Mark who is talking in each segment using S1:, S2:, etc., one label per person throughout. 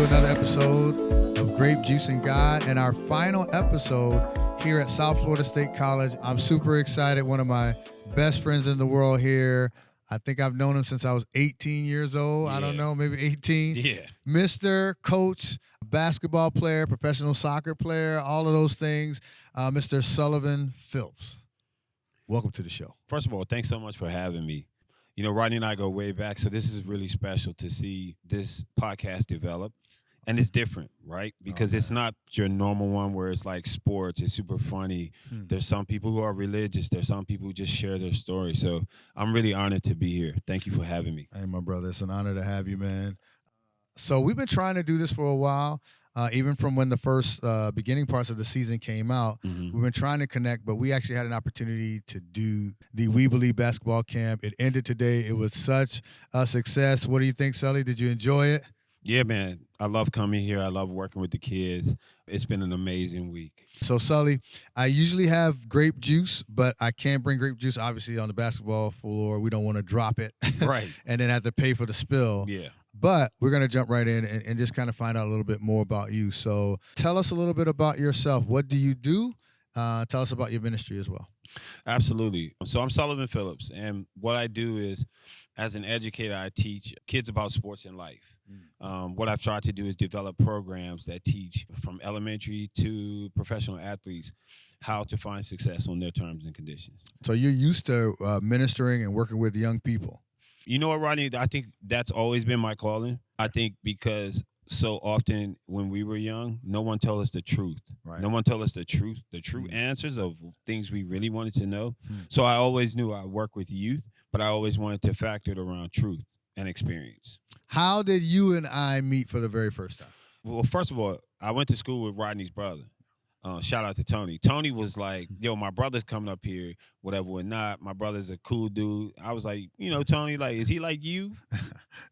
S1: another episode of Grape Juice and God, and our final episode here at South Florida State College. I'm super excited. One of my best friends in the world here. I think I've known him since I was 18 years old.
S2: Yeah.
S1: I don't know, maybe 18.
S2: Yeah.
S1: Mr. Coach, basketball player, professional soccer player, all of those things, Mr. Sullivan Phillips. Welcome to the show.
S2: First of all, thanks so much for having me. You know, Rodney and I go way back, so this is really special to see this podcast develop. And it's different, right? Because it's not your normal one where it's like sports, it's super funny. There's some people who are religious. There's some people who just share their story. So I'm really honored to be here. Thank you for having me.
S1: Hey, my brother, it's an honor to have you, man. So we've been trying to do this for a while, even from when the first beginning parts of the season came out. We've been trying to connect, but we actually had an opportunity to do the We Believe basketball camp. It ended today. It was such a success. What do you think, Sully? Did you enjoy it?
S2: Yeah, man. I love coming here. I love working with the kids. It's been an amazing week.
S1: So, Sully, I usually have grape juice, but I can't bring grape juice, obviously, on the basketball floor. We don't want to drop it.
S2: Right.
S1: And then have to pay for the spill.
S2: Yeah.
S1: But we're going to jump right in and just kind of find out a little bit more about you. So tell us a little bit about yourself. What do you do? Tell us about your ministry as well.
S2: Absolutely. So I'm Sullivan Phillips, and what I do is, as an educator, I teach kids about sports and life. What I've tried to do is develop programs that teach from elementary to professional athletes how to find success on their terms and conditions.
S1: So you're used to ministering and working with young people.
S2: You know what, Rodney? I think that's always been my calling. I think because so often when we were young, no one told us the truth.
S1: Right.
S2: No one told us the true answers of things we really wanted to know. So I always knew I work with youth, but I always wanted to factor it around truth and experience.
S1: How did you and I meet for the very first time?
S2: Well, first of all, I went to school with Rodney's brother. Shout out to Tony. Tony was like, yo, my brother's coming up here, whatever or not. My brother's a cool dude. I was like, you know, Tony, like, is he like you?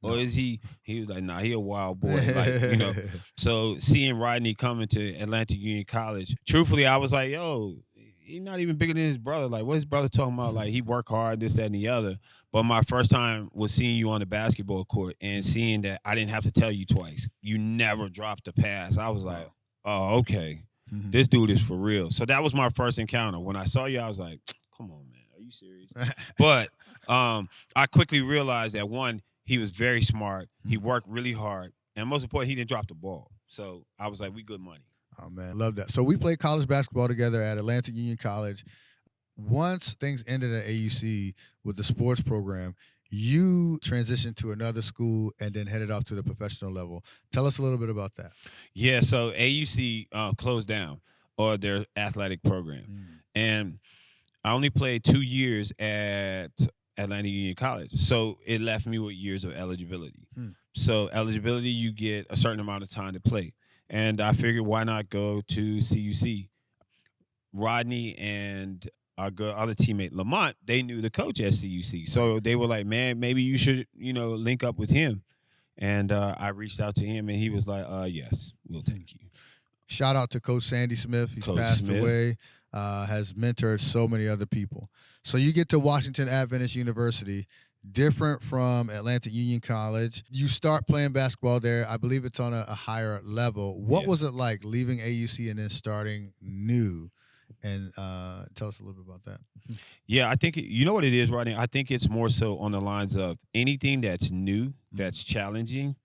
S2: Or is he was like, nah, he a wild boy. Like, you know. So seeing Rodney coming to Atlantic Union College, truthfully, I was like, yo, he's not even bigger than his brother. Like, what his brother talking about? Like, he work hard, this, that, and the other. But my first time was seeing you on the basketball court and seeing that I didn't have to tell you twice. You never dropped a pass. I was like, oh, okay. This dude is for real. So that was my first encounter. When I saw you, I was like, come on, man. Are you serious? But I quickly realized that, one, he was very smart. He worked really hard. And most important, he didn't drop the ball. So I was like, we good money.
S1: Oh, man, love that. So we played college basketball together at Atlantic Union College. Once things ended at AUC with the sports program, you transitioned to another school and then headed off to the professional level. Tell us a little bit about that.
S2: Yeah, so AUC closed down, or their athletic program. And I only played 2 years at Atlantic Union College. So it left me with years of eligibility. So eligibility, you get a certain amount of time to play. And I figured, why not go to CUC? Rodney and our other teammate, Lamont, they knew the coach at CUC. So they were like, man, maybe you should, link up with him. And I reached out to him, and he was like, yes, we'll take you.
S1: Shout out to Coach Sandy Smith. He's passed away, has mentored so many other people. So you get to Washington Adventist University, different from Atlantic Union College. You start playing basketball there. I believe it's on a higher level. What was it like leaving AUC and then starting new? And tell us a little bit about that.
S2: Yeah, I think, you know what it is, Rodney? I think it's more so on the lines of anything that's new, that's challenging,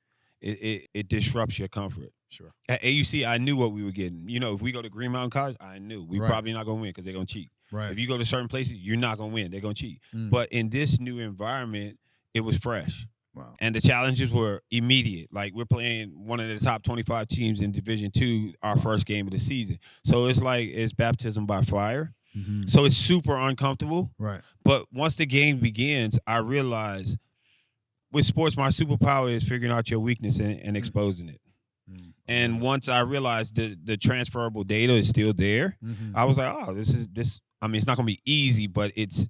S2: it disrupts your comfort.
S1: Sure.
S2: At AUC, I knew what we were getting. If we go to Green Mountain College, I knew we're probably not going to win because they're going to cheat.
S1: Right.
S2: If you go to certain places, you're not going to win. They're going to cheat. But in this new environment, it was fresh.
S1: Wow.
S2: And the challenges were immediate. Like, we're playing one of the top 25 teams in Division II, our first game of the season. So it's baptism by fire. So it's super uncomfortable.
S1: Right.
S2: But once the game begins, I realize with sports, my superpower is figuring out your weakness and exposing it. And once I realized the transferable data is still there, I was like, oh, this. I mean, it's not going to be easy, but it's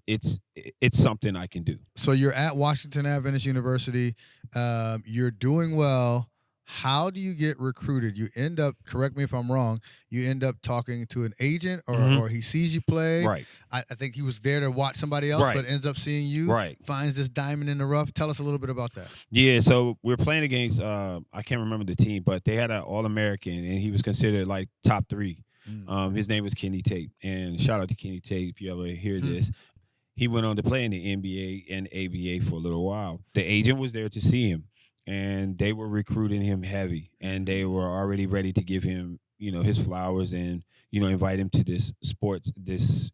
S2: something I can do.
S1: So you're at Washington Adventist University. You're doing well. How do you get recruited? You end up, correct me if I'm wrong, you end up talking to an agent, or he sees you play.
S2: Right.
S1: I think he was there to watch somebody else,
S2: Right.
S1: but ends up seeing you.
S2: Right.
S1: Finds this diamond in the rough. Tell us a little bit about that.
S2: Yeah, so we're playing against I can't remember the team, but they had an All-American, and he was considered like top 3. His name was Kenny Tate, and shout out to Kenny Tate if you ever hear this. He went on to play in the NBA and ABA for a little while. The agent was there to see him, and they were recruiting him heavy, and they were already ready to give him, his flowers and, invite him to this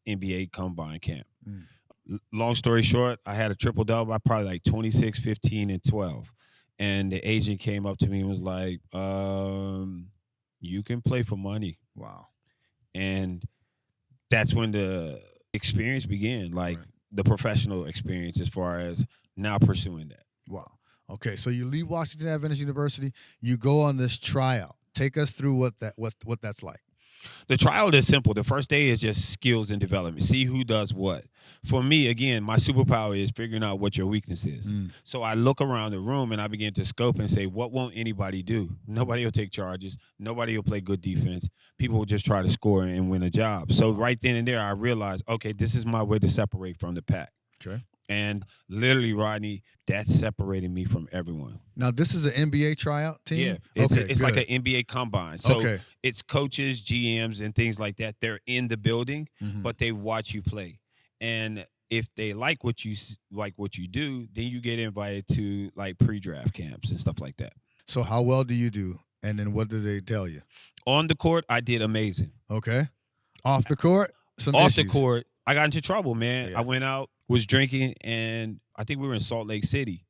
S2: NBA combine camp. Long story short, I had a triple double by probably like 26, 15, and 12. And the agent came up to me and was like, you can play for money.
S1: Wow.
S2: And that's when the experience began, like the professional experience as far as now pursuing that.
S1: Wow. Okay, so you leave Washington Adventist University, you go on this tryout. Take us through what that's like.
S2: The tryout is simple. The first day is just skills and development. See who does what. For me, again, my superpower is figuring out what your weakness is. So I look around the room and I begin to scope and say, what won't anybody do? Nobody will take charges. Nobody will play good defense. People will just try to score and win a job. So right then and there, I realized, okay, this is my way to separate from the pack.
S1: Okay.
S2: And literally, Rodney, that separated me from everyone.
S1: Now, this is an NBA tryout team?
S2: Yeah. It's like an NBA combine. So it's coaches, GMs, and things like that. They're in the building, but they watch you play. And if they like what you do, then you get invited to like pre-draft camps and stuff like that.
S1: So how well do you do? And then what do they tell you?
S2: On the court, I did amazing.
S1: Okay. Off the court,
S2: Off the court, I got into trouble, man. Yeah. I went out, was drinking, and I think we were in Salt Lake City.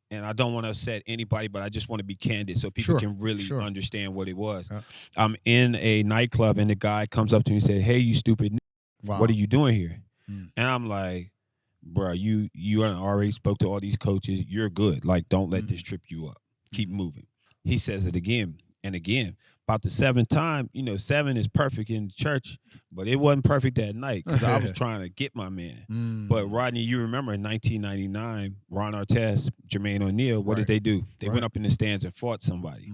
S2: And I don't want to upset anybody, but I just want to be candid so people can really understand what it was. I'm in a nightclub, and the guy comes up to me and said, "Hey, you stupid, what are you doing here?" And I'm like, "Bro, you already spoke to all these coaches. You're good. Like, don't let this trip you up. Keep moving." He says it again and again. About the 7th time, 7 is perfect in church, but it wasn't perfect that night because I was trying to get my man. But Rodney, you remember in 1999, Ron Artest, Jermaine O'Neal, what did they do? They went up in the stands and fought somebody.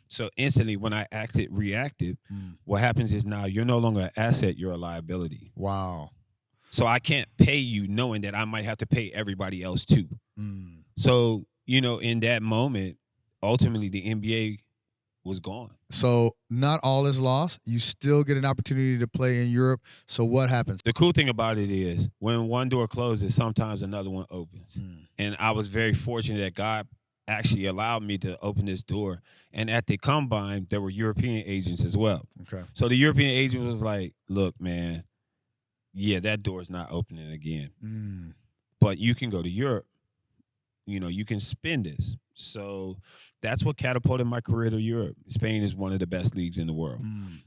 S2: So instantly, when I reacted, what happens is now you're no longer an asset, you're a liability.
S1: Wow.
S2: So I can't pay you knowing that I might have to pay everybody else too. So, in that moment, ultimately the NBA was gone.
S1: So not all is lost. You still get an opportunity to play in Europe. So what happens?
S2: The cool thing about it is when one door closes, sometimes another one opens. And I was very fortunate that God actually allowed me to open this door. And at the combine, there were European agents as well.
S1: Okay.
S2: So the European agent was like, "Look, man, yeah, that door is not opening again. But you can go to Europe. You can spin this." So that's what catapulted my career to Europe. Spain is one of the best leagues in the world.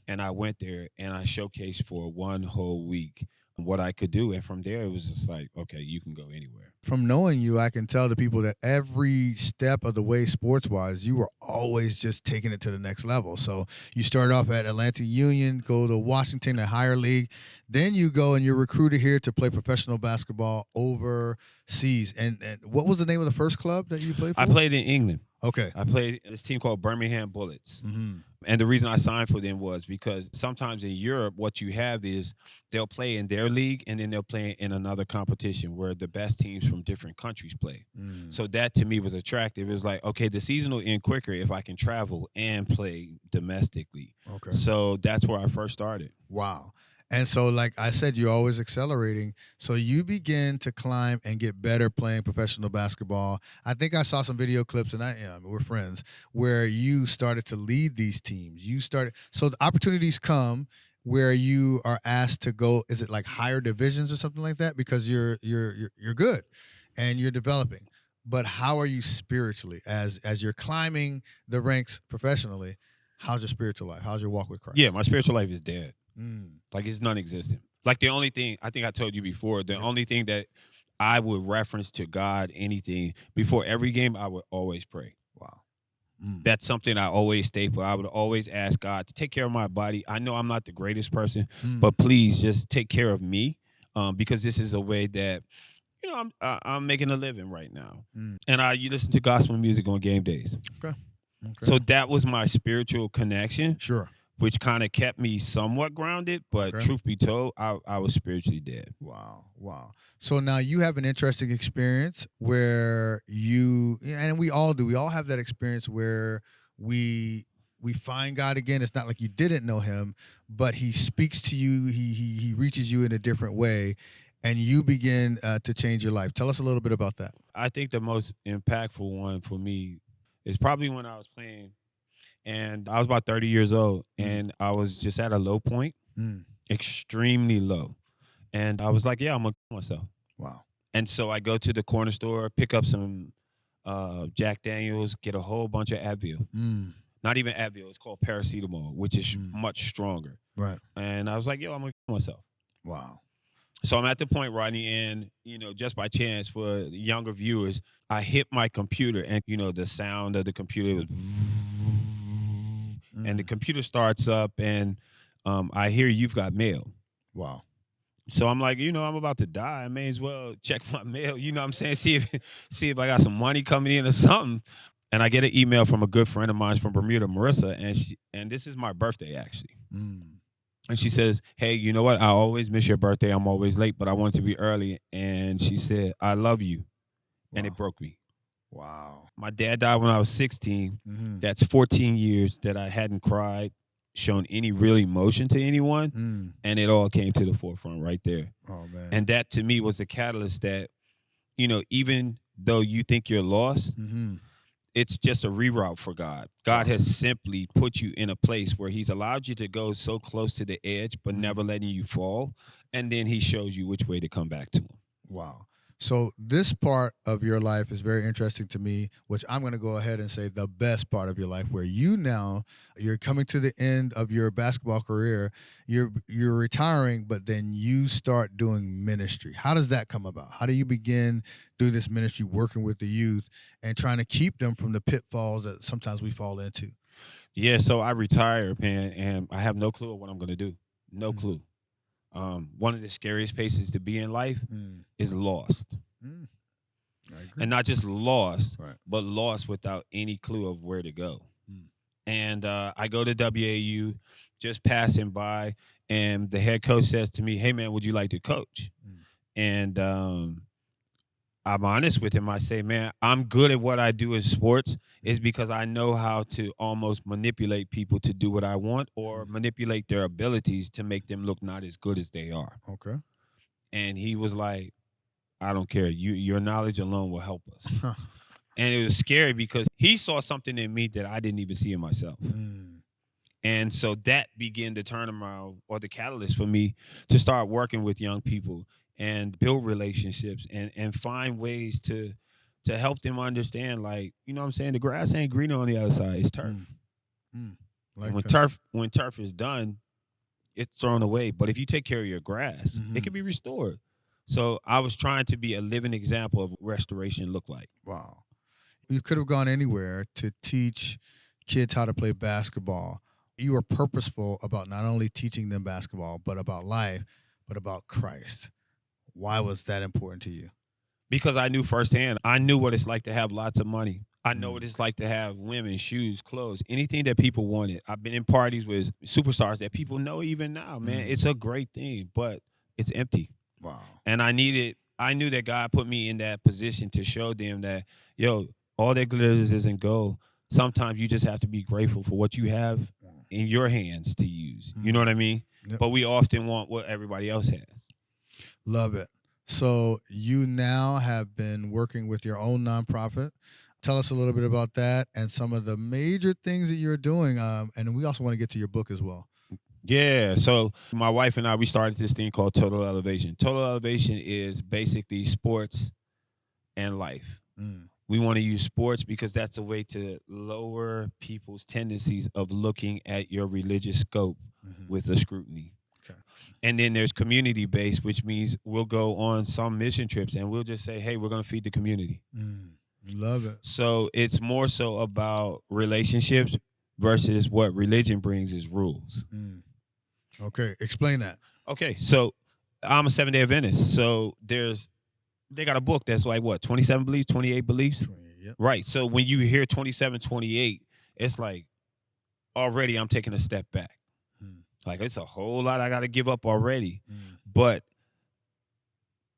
S2: And I went there and I showcased for 1 whole week what I could do. And from there, it was just like, okay, you can go anywhere.
S1: From knowing you, I can tell the people that every step of the way sports-wise, you were always just taking it to the next level. So you started off at Atlantic Union, go to Washington, a higher league. Then you go and you're recruited here to play professional basketball overseas. And what was the name of the first club that you played for?
S2: I played in England.
S1: Okay.
S2: I played this team called Birmingham Bullets. And the reason I signed for them was because sometimes in Europe, what you have is they'll play in their league and then they'll play in another competition where the best teams from different countries play. So that to me was attractive. It was like, okay, the season will end quicker if I can travel and play domestically.
S1: Okay.
S2: So that's where I first started.
S1: Wow. And so, like I said, you're always accelerating. So you begin to climb and get better playing professional basketball. I think I saw some video clips, and we're friends, where you started to lead these teams. So the opportunities come where you are asked to go. Is it like higher divisions or something like that? Because you're good and you're developing. But how are you spiritually as you're climbing the ranks professionally? How's your spiritual life? How's your walk with Christ?
S2: Yeah, my spiritual life is dead. Like it's non-existent. Like the only thing, I think I told you before, the only thing that I would reference to God, anything, before every game, I would always pray.
S1: Wow.
S2: That's something I always staple. I would always ask God to take care of my body. I know I'm not the greatest person, but please just take care of me because this is a way that, I'm making a living right now. And you listen to gospel music on game days.
S1: Okay. Okay.
S2: So that was my spiritual connection,
S1: Sure.
S2: which kind of kept me somewhat grounded. But
S1: Okay.
S2: truth be told, I was spiritually dead.
S1: Wow. Wow. So now you have an interesting experience where and we all do. We all have that experience where we find God again. It's not like you didn't know him, but he speaks to you. He reaches you in a different way, and you begin to change your life. Tell us a little bit about that.
S2: I think the most impactful one for me is probably when I was playing, and I was about 30 years old, and I was just at a low point, extremely low. And I was like, yeah, I'm gonna kill myself.
S1: Wow.
S2: And so I go to the corner store, pick up some Jack Daniels, get a whole bunch of Advil. Not even Advil, it's called paracetamol, which is much stronger.
S1: Right.
S2: And I was like, yo, I'm gonna kill myself.
S1: Wow.
S2: So I'm at the point, Rodney, and just by chance for younger viewers, I hit my computer, and the sound of the computer was, and the computer starts up, and I hear you've got mail.
S1: Wow.
S2: So I'm like, I'm about to die. I may as well check my mail. You know what I'm saying? See if I got some money coming in or something. And I get an email from a good friend of mine from Bermuda, Marissa, and this is my birthday actually. And she says, hey, you know what? I always miss your birthday. I'm always late, but I want to be early. And she said, I love you. Wow. And it broke me.
S1: Wow.
S2: My dad died when I was 16. That's 14 years that I hadn't cried, shown any real emotion to anyone, and it all came to the forefront right there.
S1: Oh man!
S2: And that to me was the catalyst that, even though you think you're lost, it's just a reroute for God. God has simply put you in a place where he's allowed you to go so close to the edge, but never letting you fall, and then he shows you which way to come back to him.
S1: Wow. So this part of your life is very interesting to me, which I'm going to go ahead and say the best part of your life, where you're coming to the end of your basketball career, you're retiring, but then you start doing ministry. How does that come about? How do you begin doing this ministry, working with the youth and trying to keep them from the pitfalls that sometimes we fall into?
S2: Yeah, so I retired, man, and I have no clue what I'm going to do. No clue. One of the scariest places to be in life is lost. And not just lost, but lost without any clue of where to go. And I go to WAU, just passing by, and the head coach says to me, hey, man, would you like to coach? And I'm honest with him. I say, man, I'm good at what I do in sports. It's because I know how to almost manipulate people to do what I want, or manipulate their abilities to make them look not as good as they are.
S1: Okay.
S2: And he was like, I don't care. Your knowledge alone will help us. And it was scary because he saw something in me that I didn't even see in myself. And so that began to turn around, or the catalyst for me to start working with young people and build relationships and find ways to help them understand, like, you know what I'm saying? The grass ain't greener on the other side. It's turf. Like when turf is done, it's thrown away. But if you take care of your grass, it can be restored. So I was trying to be a living example of what restoration looked like.
S1: Wow. You could have gone anywhere to teach kids how to play basketball. You were purposeful about not only teaching them basketball, but about life, but about Christ. Why was that important to you?
S2: Because I knew firsthand. I knew what it's like to have lots of money. I know what it's like to have women, shoes, clothes, anything that people wanted. I've been in parties with superstars that people know even now, man. It's a great thing, but it's empty.
S1: Wow.
S2: And I knew that God put me in that position to show them that, yo, all that glitters isn't gold. Sometimes you just have to be grateful for what you have in your hands to use. You know what I mean?
S1: Yep.
S2: But we often want what everybody else has.
S1: Love it. So you now have been working with your own nonprofit. Tell us a little bit about that and some of the major things that you're doing. And we also want to get to your book as well.
S2: Yeah. So my wife and I, we started this thing called Total Elevation. Total Elevation is basically sports and life. We want to use sports because that's a way to lower people's tendencies of looking at your religious scope with a scrutiny.
S1: Okay.
S2: And then there's community-based, which means we'll go on some mission trips and we'll just say, hey, we're going to feed the community.
S1: Love it.
S2: So it's more so about relationships versus what religion brings is rules.
S1: Okay. Explain that.
S2: Okay. So I'm a 7-day Adventist. So they got a book that's like what, 27 beliefs, 28 beliefs?
S1: 28, yep.
S2: Right. So when you hear 27, 28, it's like already I'm taking a step back. Like it's a whole lot I got to give up already. But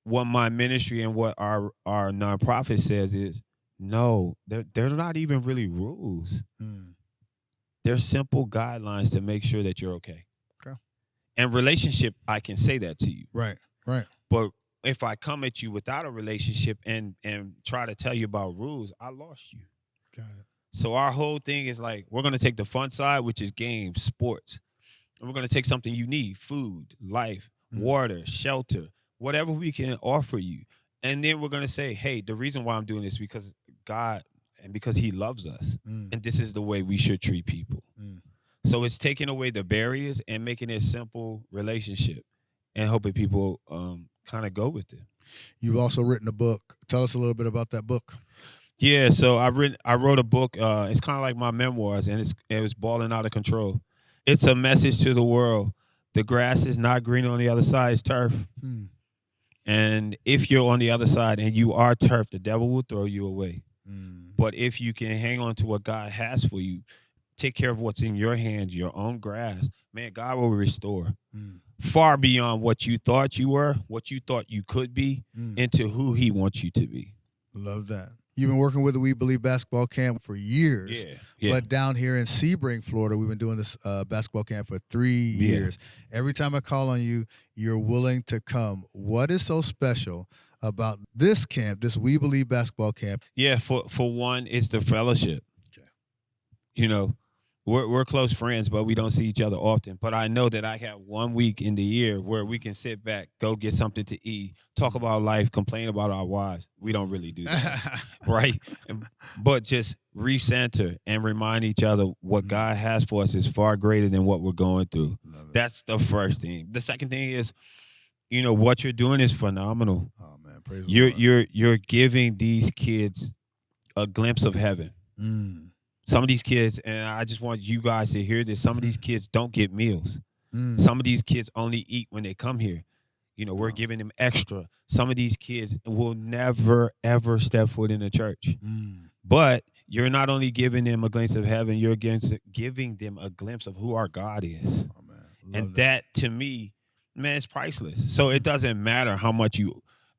S2: what my ministry and what our nonprofit says is no, they're not even really rules. They're simple guidelines to make sure that you're okay.
S1: Okay.
S2: And relationship, I can say that to you.
S1: Right.
S2: But if I come at you without a relationship and try to tell you about rules, I lost you.
S1: Got it.
S2: So our whole thing is like, we're going to take the fun side, which is games, sports. And we're going to take something you need, food, life, water, shelter, whatever we can offer you. And then we're going to say, hey, the reason why I'm doing this is because God and because he loves us. And this is the way we should treat people. So it's taking away the barriers and making it a simple relationship and hoping people kind of go with it.
S1: You've also written a book. Tell us a little bit about that book.
S2: Yeah, so I wrote a book. It's kind of like my memoirs, and it was balling out of control. It's a message to the world. The grass is not green on the other side; it's turf. And if you're on the other side and you are turf, the devil will throw you away. But if you can hang on to what God has for you, take care of what's in your hands, your own grass, man, God will restore. Far beyond what you thought you were, what you thought you could be, into who he wants you to be.
S1: Love that. You've been working with the We Believe basketball camp for years.
S2: Yeah.
S1: But down here in Sebring, Florida, we've been doing this basketball camp for 3 years. Every time I call on you, you're willing to come. What is so special about this camp, this We Believe basketball camp?
S2: Yeah, for one, it's the fellowship. Okay. You know, we're close friends, but we don't see each other often. But I know that I have 1 week in the year where we can sit back, go get something to eat, talk about life, complain about our wives. We don't really do that, right? But just recenter and remind each other what God has for us is far greater than what we're going through. That's the first thing. The second thing is, what you're doing is phenomenal.
S1: Oh man, praise the Lord.
S2: You're giving these kids a glimpse of heaven. Some of these kids, and I just want you guys to hear this, some of these kids don't get meals. Some of these kids only eat when they come here. We're giving them extra. Some of these kids will never, ever step foot in a church. But you're not only giving them a glimpse of heaven, you're giving them a glimpse of who our God is.
S1: Oh, man.
S2: And that, to me, man, it's priceless. So it doesn't matter how much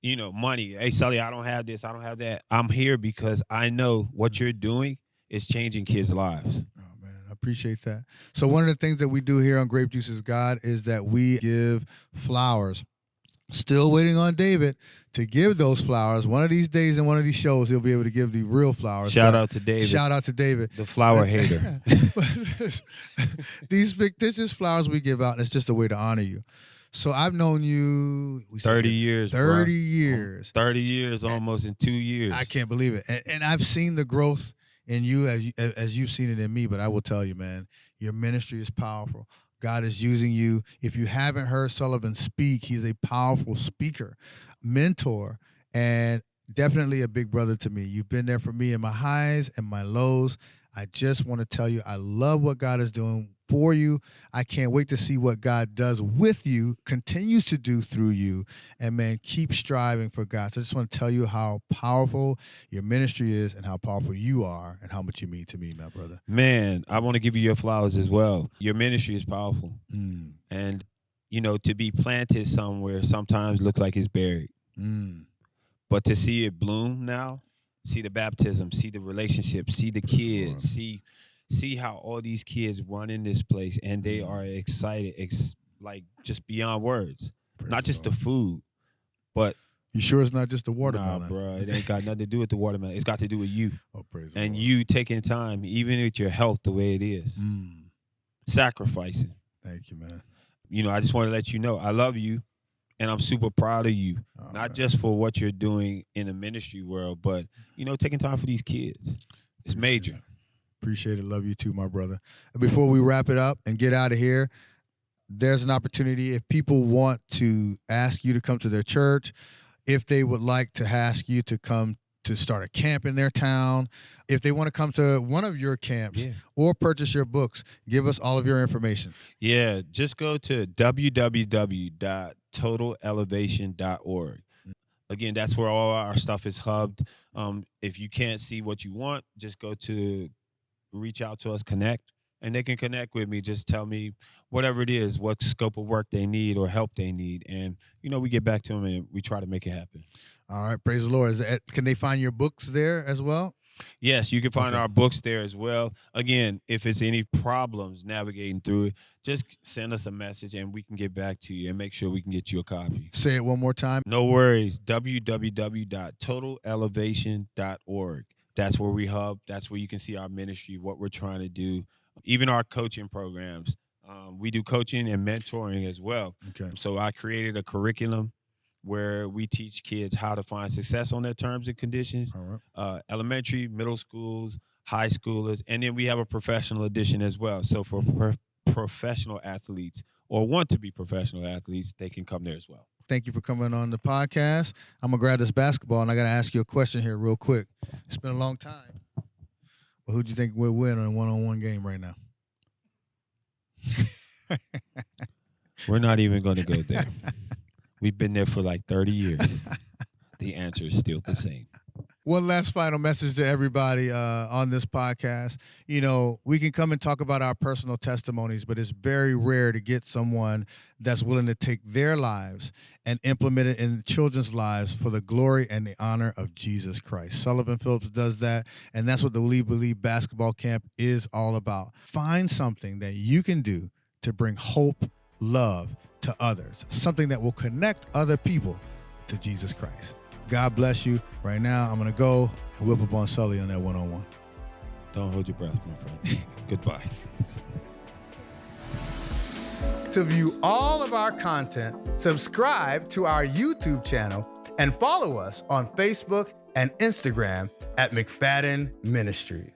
S2: money. Hey, Sully, I don't have this, I don't have that. I'm here because I know what you're doing is changing kids' lives.
S1: Oh, man, I appreciate that. So one of the things that we do here on Grape Juice is God is that we give flowers. Still waiting on David to give those flowers. One of these days in one of these shows, he'll be able to give the real flowers.
S2: Shout out to David.
S1: Shout out to David.
S2: The flower hater.
S1: These fictitious flowers we give out, and it's just a way to honor you. So I've known you
S2: 30 years.
S1: 30 years.
S2: 30 years almost in 2 years.
S1: I can't believe it. And I've seen the growth in you as you've seen it in me, but I will tell you, man, your ministry is powerful. God is using you. If you haven't heard Sullivan speak, he's a powerful speaker, mentor, and definitely a big brother to me. You've been there for me in my highs and my lows. I just want to tell you, I love what God is doing for you. I can't wait to see what God does with you, continues to do through you, and man, keep striving for God. So I just want to tell you how powerful your ministry is and how powerful you are and how much you mean to me, my brother.
S2: Man, I want to give you your flowers as well. Your ministry is powerful. And, to be planted somewhere sometimes looks like it's buried. But to see it bloom now, see the baptism, see the relationship, see the kids, see how all these kids run in this place and they are excited, like just beyond words. Not just the food, but
S1: you sure it's not just the watermelon?
S2: Nah, bro, it ain't got nothing to do with the watermelon. It's got to do with you.
S1: Oh, praise
S2: and
S1: the Lord.
S2: You taking time, even with your health the way it is, sacrificing.
S1: Thank you, man.
S2: I just want to let you know I love you. And I'm super proud of you, not just for what you're doing in the ministry world, but, taking time for these kids. It's major.
S1: Appreciate it. Love you too, my brother. And before we wrap it up and get out of here, there's an opportunity. If people want to ask you to come to their church, if they would like to ask you to come to start a camp in their town, if they want to come to one of your camps or purchase your books, give us all of your information.
S2: Yeah, just go to www.totalelevation.org. Again, that's where all our stuff is hubbed. If you can't see what you want, just go to reach out to us, connect, and they can connect with me. Just tell me whatever it is, what scope of work they need or help they need. And, we get back to them and we try to make it happen.
S1: All right. Praise the Lord. Can they find your books there as well?
S2: Yes, you can find our books there as well. Again, if it's any problems navigating through it, just send us a message and we can get back to you and make sure we can get you a copy.
S1: Say it one more time.
S2: No worries. www.totalelevation.org. That's where we hub. That's where you can see our ministry, what we're trying to do, even our coaching programs. We do coaching and mentoring as well.
S1: Okay.
S2: So I created a curriculum where we teach kids how to find success on their terms and conditions,
S1: All right.
S2: elementary, middle schools, high schoolers, and then we have a professional edition as well. So for professional athletes or want to be professional athletes, they can come there as well.
S1: Thank you for coming on the podcast. I'm going to grab this basketball, and I got to ask you a question here real quick. It's been a long time. Well, who do you think will win in a one-on-one game right now?
S2: We're not even going to go there. We've been there for like 30 years. The answer is still the same.
S1: One last final message to everybody on this podcast. We can come and talk about our personal testimonies, but it's very rare to get someone that's willing to take their lives and implement it in children's lives for the glory and the honor of Jesus Christ. Sullivan Phillips does that, and that's what the We Believe Basketball Camp is all about. Find something that you can do to bring hope, love to others, something that will connect other people to Jesus Christ. God bless you. Right now, I'm going to go and whip up on Sully on that one-on-one.
S2: Don't hold your breath, my friend. Goodbye.
S1: To view all of our content, subscribe to our YouTube channel and follow us on Facebook and Instagram at McFadden Ministries.